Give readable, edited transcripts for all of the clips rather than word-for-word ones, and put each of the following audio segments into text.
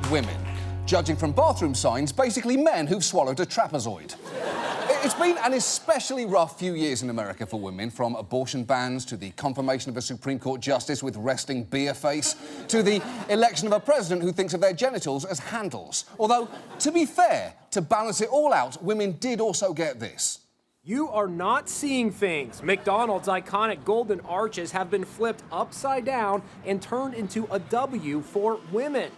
women. Judging from bathroom signs, basically men who've swallowed a trapezoid. It's been an especially rough few years in America for women, from abortion bans to the confirmation of a Supreme Court justice with resting beer face, to the election of a president who thinks of their genitals as handles. Although, to be fair, to balance it all out, women did also get this. You are not seeing things. McDonald's iconic golden arches have been flipped upside down and turned into a W for women.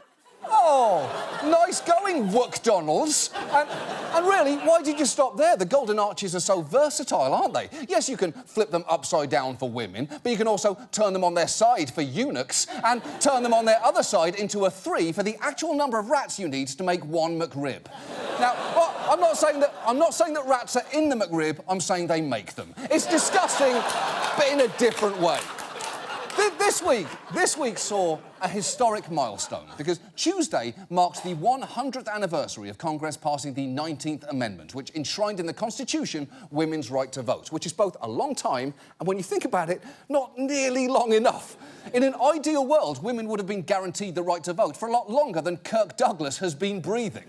Oh, nice going, McDonald's. And really, why did you stop there? The golden arches are so versatile, aren't they? Yes, you can flip them upside down for women, but you can also turn them on their side for eunuchs and turn them on their other side into a 3 for the actual number of rats you need to make one McRib. Now, well, I'm not saying that rats are in the McRib, I'm saying they make them. It's disgusting, but in a different way. This week saw a historic milestone because Tuesday marked the 100th anniversary of Congress passing the 19th Amendment, which enshrined in the Constitution women's right to vote, which is both a long time and, when you think about it, not nearly long enough. In an ideal world, women would have been guaranteed the right to vote for a lot longer than Kirk Douglas has been breathing.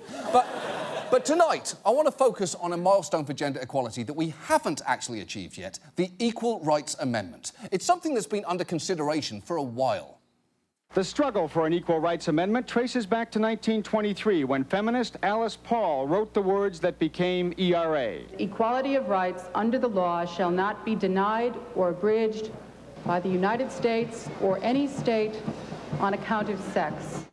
But tonight, I want to focus on a milestone for gender equality that we haven't actually achieved yet, the Equal Rights Amendment. It's something that's been under consideration for a while. The struggle for an Equal Rights Amendment traces back to 1923, when feminist Alice Paul wrote the words that became ERA. Equality of rights under the law shall not be denied or abridged by the United States or any state on account of sex.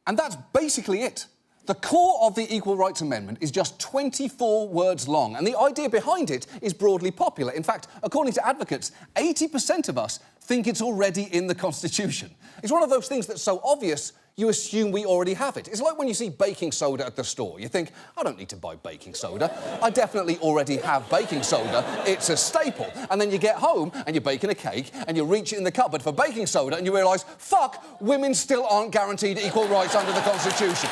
And that's basically it. The core of the Equal Rights Amendment is just 24 words long, and the idea behind it is broadly popular. In fact, according to advocates, 80% of us think it's already in the Constitution. It's one of those things that's so obvious, you assume we already have it. It's like when you see baking soda at the store. You think, I don't need to buy baking soda. I definitely already have baking soda. It's a staple. And then you get home and you're baking a cake and you reach in the cupboard for baking soda and you realise, fuck, women still aren't guaranteed equal rights under the Constitution.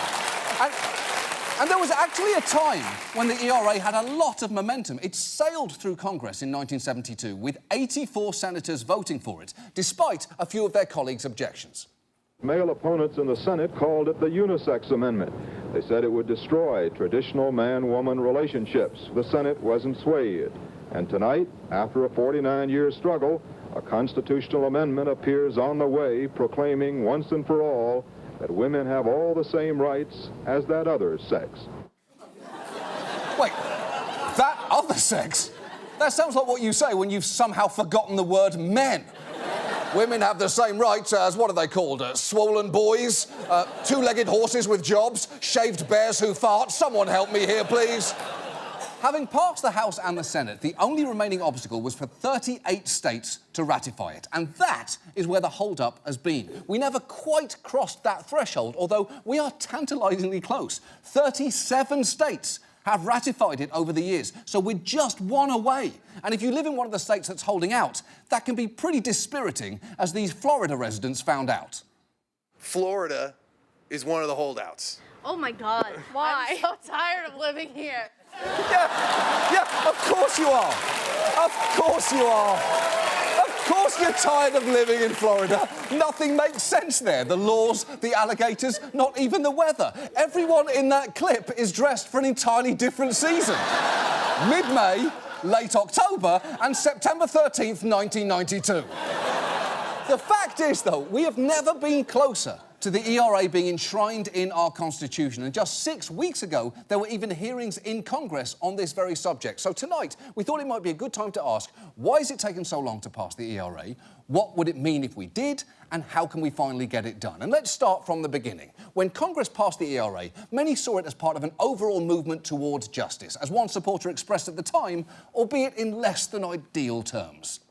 And there was actually a time when the ERA had a lot of momentum. It sailed through Congress in 1972 with 84 senators voting for it, despite a few of their colleagues' objections. Male opponents in the Senate called it the unisex amendment. They said it would destroy traditional man-woman relationships. The Senate wasn't swayed. And tonight, after a 49-year struggle, a constitutional amendment appears on the way, proclaiming once and for all that women have all the same rights as that other sex. Wait, that other sex? That sounds like what you say when you've somehow forgotten the word men. Women have the same rights as, what are they called? Swollen boys? Two-legged horses with jobs? Shaved bears who fart? Someone help me here, please. Having passed the House and the Senate, the only remaining obstacle was for 38 states to ratify it. And that is where the hold-up has been. We never quite crossed that threshold, although we are tantalisingly close. 37 states have ratified it over the years, so we're just one away. And if you live in one of the states that's holding out, that can be pretty dispiriting, as these Florida residents found out. Florida is one of the holdouts. Oh my God. Why? I'm so tired of living here. Yeah, of course you are. Of course you are. Of course you're tired of living in Florida. Nothing makes sense there. The laws, the alligators, not even the weather. Everyone in that clip is dressed for an entirely different season. Mid-May, late October, and September 13th, 1992. The fact is, though, we have never been closer to the ERA being enshrined in our Constitution. And just 6 weeks ago, there were even hearings in Congress on this very subject. So tonight, we thought it might be a good time to ask, why has it taken so long to pass the ERA? What would it mean if we did? And how can we finally get it done? And let's start from the beginning. When Congress passed the ERA, many saw it as part of an overall movement towards justice, as one supporter expressed at the time, albeit in less than ideal terms.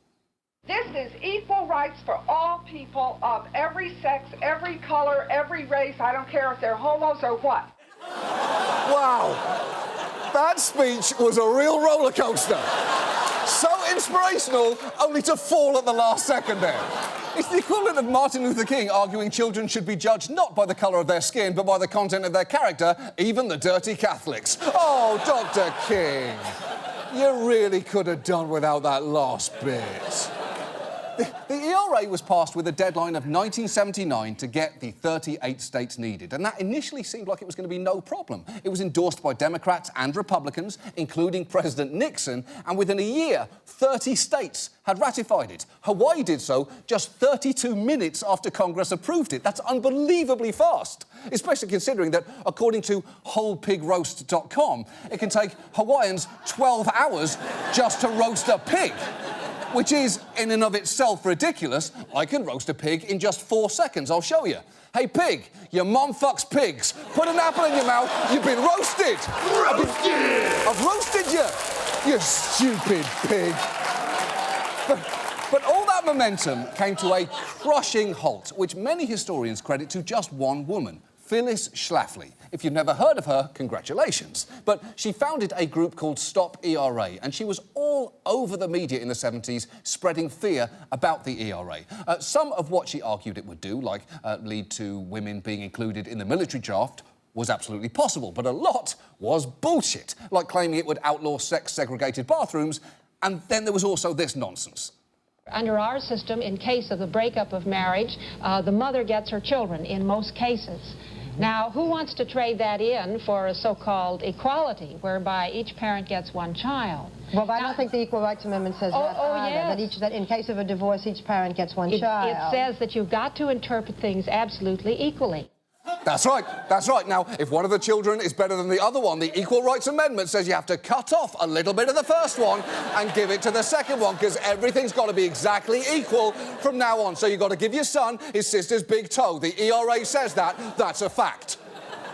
This is equal rights for all people of every sex, every color, every race. I don't care if they're homos or what. Wow. That speech was a real roller coaster. So inspirational, only to fall at the last second there. It's the equivalent of Martin Luther King arguing children should be judged not by the colour of their skin, but by the content of their character, even the dirty Catholics. Oh, Dr. King, you really could have done without that last bit. The ERA was passed with a deadline of 1979 to get the 38 states needed, and that initially seemed like it was going to be no problem. It was endorsed by Democrats and Republicans, including President Nixon, and within a year, 30 states had ratified it. Hawaii did so just 32 minutes after Congress approved it. That's unbelievably fast, especially considering that, according to wholepigroast.com, it can take Hawaiians 12 hours just to roast a pig. Which is, in and of itself, ridiculous. I can roast a pig in just 4 seconds. I'll show you. Hey, pig, your mum fucks pigs. Put an apple in your mouth. You've been roasted. Roasted! I've roasted you, you stupid pig. But all that momentum came to a crushing halt, which many historians credit to just one woman, Phyllis Schlafly. If you've never heard of her, congratulations. But she founded a group called Stop ERA, and she was all over the media in the 70s, spreading fear about the ERA. Some of what she argued it would do, like lead to women being included in the military draft, was absolutely possible, but a lot was bullshit, like claiming it would outlaw sex-segregated bathrooms, and then there was also this nonsense. Under our system, in case of the breakup of marriage, the mother gets her children in most cases. Now, who wants to trade that in for a so-called equality, whereby each parent gets one child? Well, I don't think the Equal Rights Amendment says that either, yes. that in case of a divorce, each parent gets one child. It says that you've got to interpret things absolutely equally. That's right, that's right. Now, if one of the children is better than the other one, the Equal Rights Amendment says you have to cut off a little bit of the first one and give it to the second one, because everything's got to be exactly equal from now on. So you've got to give your son his sister's big toe. The ERA says that. That's a fact.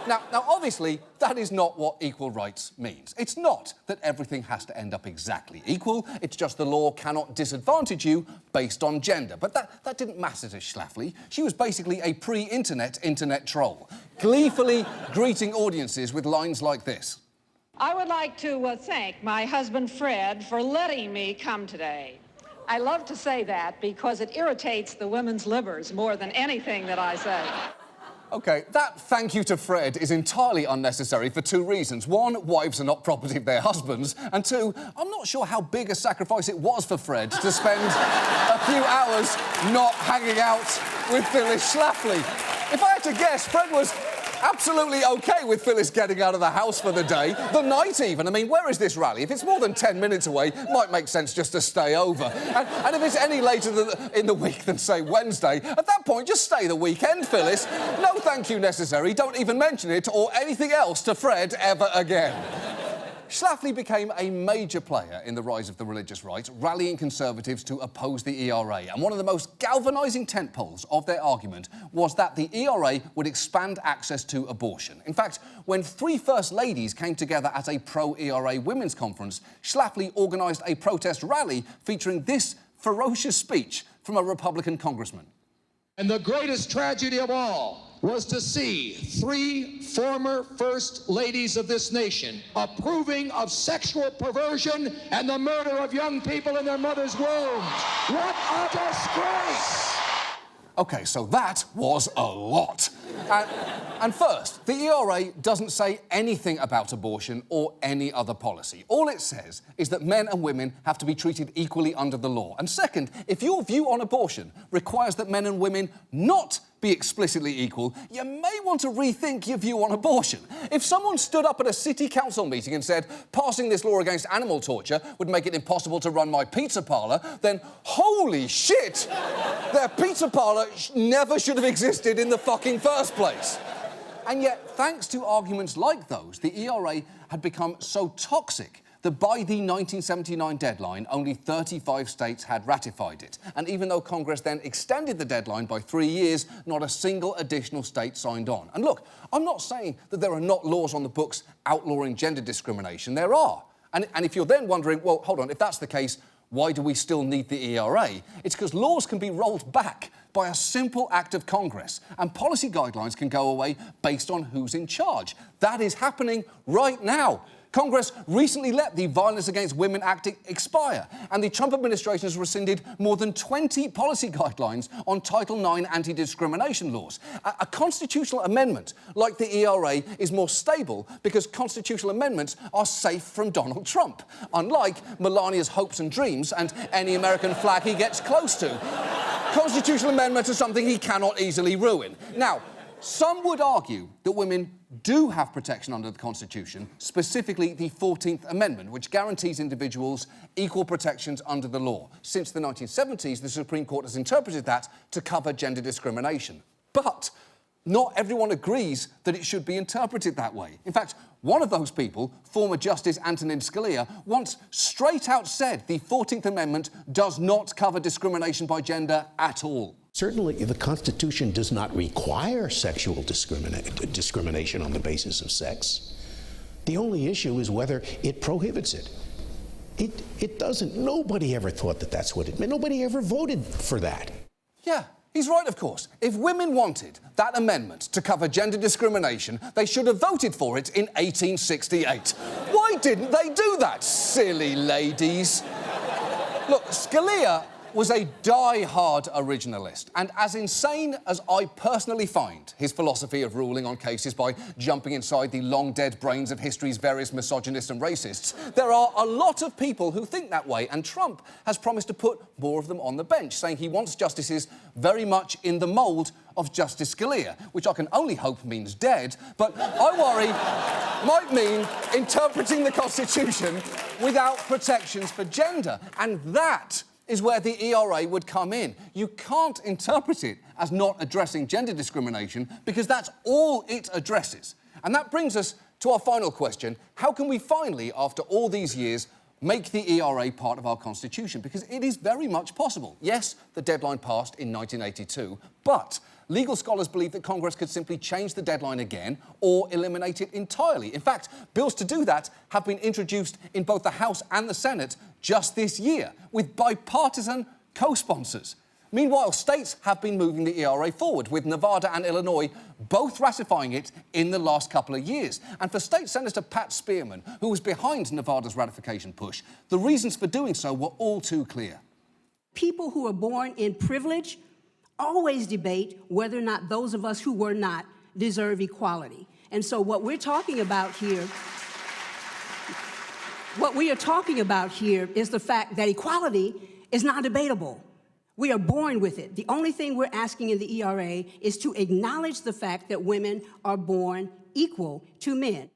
Now, obviously, that is not what equal rights means. It's not that everything has to end up exactly equal. It's just the law cannot disadvantage you based on gender. But that didn't matter to Schlafly. She was basically a pre-internet troll, gleefully greeting audiences with lines like this. I would like to thank my husband, Fred, for letting me come today. I love to say that because it irritates the women's livers more than anything that I say. OK, that thank you to Fred is entirely unnecessary for two reasons. One, wives are not property of their husbands. And two, I'm not sure how big a sacrifice it was for Fred to spend a few hours not hanging out with Phyllis Schlafly. If I had to guess, Fred was absolutely OK with Phyllis getting out of the house for the day, the night even. I mean, where is this rally? If it's more than 10 minutes away, it might make sense just to stay over. And if it's any later in the week than, say, Wednesday, at that point, just stay the weekend, Phyllis. No thank you necessary. Don't even mention it or anything else to Fred ever again. Schlafly became a major player in the rise of the religious right, rallying Conservatives to oppose the ERA. And one of the most galvanising tentpoles of their argument was that the ERA would expand access to abortion. In fact, when three First Ladies came together at a pro-ERA women's conference, Schlafly organised a protest rally featuring this ferocious speech from a Republican congressman. And the greatest tragedy of all was to see three former First Ladies of this nation approving of sexual perversion and the murder of young people in their mothers' wombs. What a disgrace! OK, so that was a lot. And first, the ERA doesn't say anything about abortion or any other policy. All it says is that men and women have to be treated equally under the law. And second, if your view on abortion requires that men and women not be explicitly equal, you may want to rethink your view on abortion. If someone stood up at a city council meeting and said, passing this law against animal torture would make it impossible to run my pizza parlour, then holy shit, their pizza parlour never should have existed in the fucking first place. And yet, thanks to arguments like those, the ERA had become so toxic that by the 1979 deadline, only 35 states had ratified it. And even though Congress then extended the deadline by 3 years, not a single additional state signed on. And look, I'm not saying that there are not laws on the books outlawing gender discrimination. There are. And if you're then wondering, well, hold on, if that's the case, why do we still need the ERA? It's because laws can be rolled back by a simple act of Congress, and policy guidelines can go away based on who's in charge. That is happening right now. Congress recently let the Violence Against Women Act expire, and the Trump administration has rescinded more than 20 policy guidelines on Title IX anti-discrimination laws. A constitutional amendment like the ERA is more stable because constitutional amendments are safe from Donald Trump, unlike Melania's hopes and dreams and any American flag he gets close to. Constitutional amendments are something he cannot easily ruin. Now, some would argue that women do have protection under the Constitution, specifically the 14th Amendment, which guarantees individuals equal protections under the law. Since the 1970s, the Supreme Court has interpreted that to cover gender discrimination. But not everyone agrees that it should be interpreted that way. In fact, one of those people, former Justice Antonin Scalia, once straight out said the 14th Amendment does not cover discrimination by gender at all. Certainly, the Constitution does not require sexual discrimination on the basis of sex. The only issue is whether it prohibits it. It doesn't. Nobody ever thought that that's what it meant. Nobody ever voted for that. Yeah, he's right, of course. If women wanted that amendment to cover gender discrimination, they should have voted for it in 1868. Why didn't they do that, silly ladies? Look, Scalia was a die-hard originalist, and as insane as I personally find his philosophy of ruling on cases by jumping inside the long-dead brains of history's various misogynists and racists, there are a lot of people who think that way, and Trump has promised to put more of them on the bench, saying he wants justices very much in the mould of Justice Scalia, which I can only hope means dead, but I worry might mean interpreting the Constitution without protections for gender, and that is where the ERA would come in. You can't interpret it as not addressing gender discrimination because that's all it addresses. And that brings us to our final question. How can we finally, after all these years, make the ERA part of our Constitution? Because it is very much possible. Yes, the deadline passed in 1982, but legal scholars believe that Congress could simply change the deadline again or eliminate it entirely. In fact, bills to do that have been introduced in both the House and the Senate just this year, with bipartisan co-sponsors. Meanwhile, states have been moving the ERA forward, with Nevada and Illinois both ratifying it in the last couple of years. And for State Senator Pat Spearman, who was behind Nevada's ratification push, the reasons for doing so were all too clear. People who are born in privilege always debate whether or not those of us who were not deserve equality. And so what we're talking about here, is the fact that equality is not debatable. We are born with it. The only thing we're asking in the ERA is to acknowledge the fact that women are born equal to men.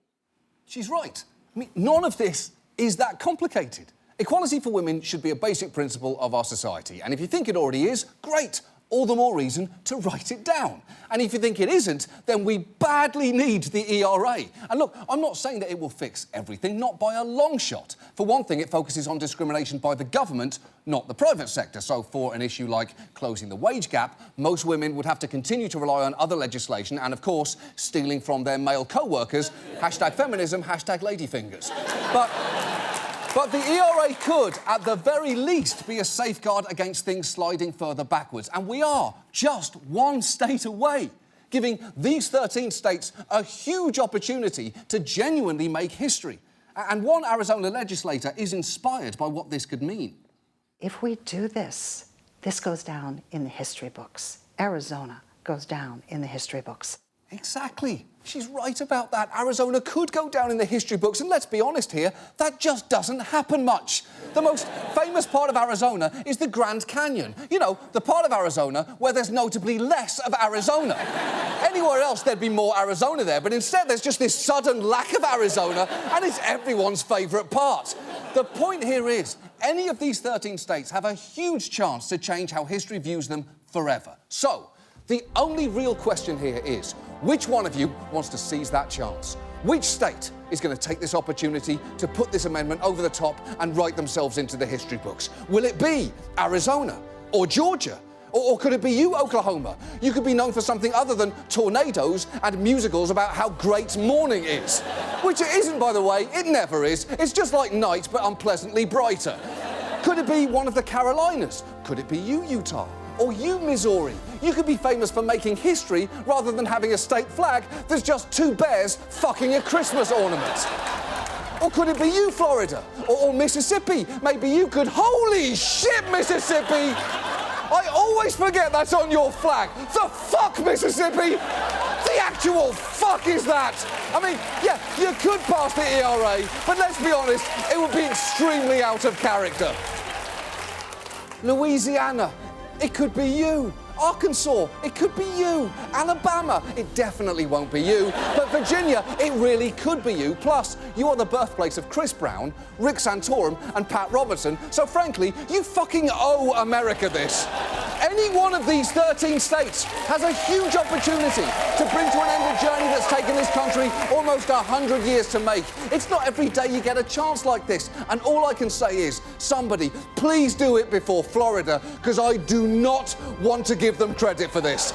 She's right. I mean, none of this is that complicated. Equality for women should be a basic principle of our society. And if you think it already is, great. All the more reason to write it down. And if you think it isn't, then we badly need the ERA. And look, I'm not saying that it will fix everything, not by a long shot. For one thing, it focuses on discrimination by the government, not the private sector. So for an issue like closing the wage gap, most women would have to continue to rely on other legislation and, of course, stealing from their male co-workers. #feminism, #ladyfingers. But the ERA could, at the very least, be a safeguard against things sliding further backwards. And we are just one state away, giving these 13 states a huge opportunity to genuinely make history. And one Arizona legislator is inspired by what this could mean. If we do this, this goes down in the history books. Arizona goes down in the history books. Exactly. She's right about that. Arizona could go down in the history books, and let's be honest here, that just doesn't happen much. The most famous part of Arizona is the Grand Canyon. You know, the part of Arizona where there's notably less of Arizona. Anywhere else, there'd be more Arizona there, but instead there's just this sudden lack of Arizona, and it's everyone's favourite part. The point here is, any of these 13 states have a huge chance to change how history views them forever. So, the only real question here is, which one of you wants to seize that chance? Which state is going to take this opportunity to put this amendment over the top and write themselves into the history books? Will it be Arizona or Georgia? Or could it be you, Oklahoma? You could be known for something other than tornadoes and musicals about how great morning is. Which it isn't, by the way. It never is. It's just like night, but unpleasantly brighter. Could it be one of the Carolinas? Could it be you, Utah? Or you, Missouri? You could be famous for making history rather than having a state flag that's just two bears fucking a Christmas ornament. Or could it be you, Florida? Or Mississippi? Maybe you could... Holy shit, Mississippi! I always forget that's on your flag. The fuck, Mississippi? The actual fuck is that? I mean, yeah, you could pass the ERA, but let's be honest, it would be extremely out of character. Louisiana, it could be you. Arkansas, it could be you. Alabama, it definitely won't be you. But Virginia, it really could be you. Plus, you are the birthplace of Chris Brown, Rick Santorum, and Pat Robertson. So frankly, you fucking owe America this. Any one of these 13 states has a huge opportunity to bring to an end a journey that's taken this country almost 100 years to make. It's not every day you get a chance like this. And all I can say is, somebody, please do it before Florida, because I do not want to give them credit for this.